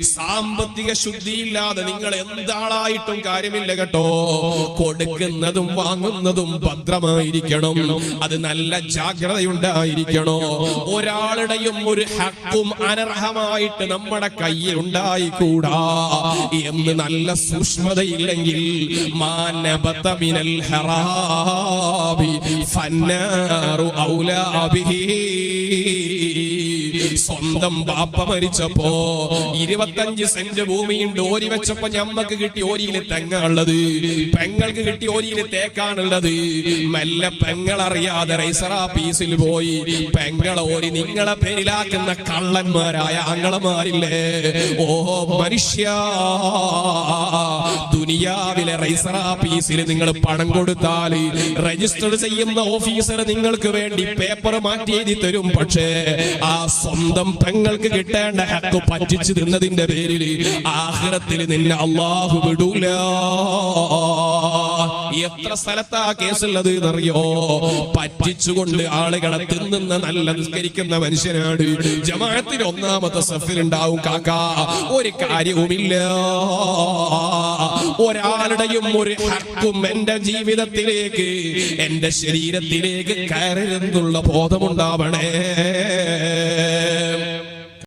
സാമ്പത്തിക ശുദ്ധിയില്ലാതെ നിങ്ങൾ എന്താളായിട്ടും കാര്യമില്ല കേട്ടോ. കൊടുക്കുന്നതും വാങ്ങുന്നതും ഭദ്രമായിരിക്കണം. അത് നല്ല ജാഗ്രതയുണ്ടായിരിക്കണോ. ഒരാളുടെയും ഒരു ഹക്കും അനർഹമായിട്ട് നമ്മുടെ കയ്യിൽ ഉണ്ടായിക്കൂടാ എന്ന് നല്ല സൂക്ഷ്മതയില്ലെങ്കിൽ മാനബത മിനൽ ഹറാബി ഫന്നാറു ഔലാ ബിഹി. സ്വന്തം ബാപ്പ മരിച്ചപ്പോ 25 സെന്റ് ഭൂമിയുണ്ട്. ഓരി വെച്ചപ്പോ ഞമ്മക്ക് കിട്ടി ഓരിയില് തെങ്ങാണുള്ളത്, പെങ്ങൾക്ക് കിട്ടി ഓരിയില് തേക്കാണുള്ളത്. മെല്ലെ പെങ്ങളറിയാതെ റൈസറ പീസിൽ പോയി പെങ്ങളെ ഓരി നിങ്ങളെ പേരിലാക്കുന്ന കള്ളന്മാരായ ആങ്ങളമാരില്ലേ. ഓ മനുഷ്യ, ദുനിയാവിലെ റൈസറ പീസിൽ നിങ്ങൾ പണം കൊടുത്താൽ രജിസ്റ്റർ ചെയ്യുന്ന ഓഫീസർ നിങ്ങൾക്ക് വേണ്ടി പേപ്പർ മാറ്റി എഴുതി തരും. പക്ഷേ ആ സ്വന്തം പെങ്ങൾക്ക് കിട്ടേണ്ട ഹക്ക് പറ്റിച്ചു തിന്നതിന്റെ പേരിൽ ആഖിറത്തിൽ നിന്നെ അല്ലാഹു വിടൂല. എത്ര സ്ഥലത്താ കേസുള്ളത് എന്നറിയോ? പറ്റിച്ചുകൊണ്ട് ആളുകളെ തിന്നുന്ന നല്ല നിസ്കരിക്കുന്ന മനുഷ്യനാണ്. ജമാഅത്തിന് ഒന്നാമത്തെ സഫിലുണ്ടാവും കാക്ക, ഒരു കാര്യവുമില്ല. ഒരാളുടെയും ഒരു ഹക്കും എന്റെ ജീവിതത്തിലേക്ക് എന്റെ ശരീരത്തിലേക്ക് കയറരുതെന്നുള്ള ബോധമുണ്ടാവണേ.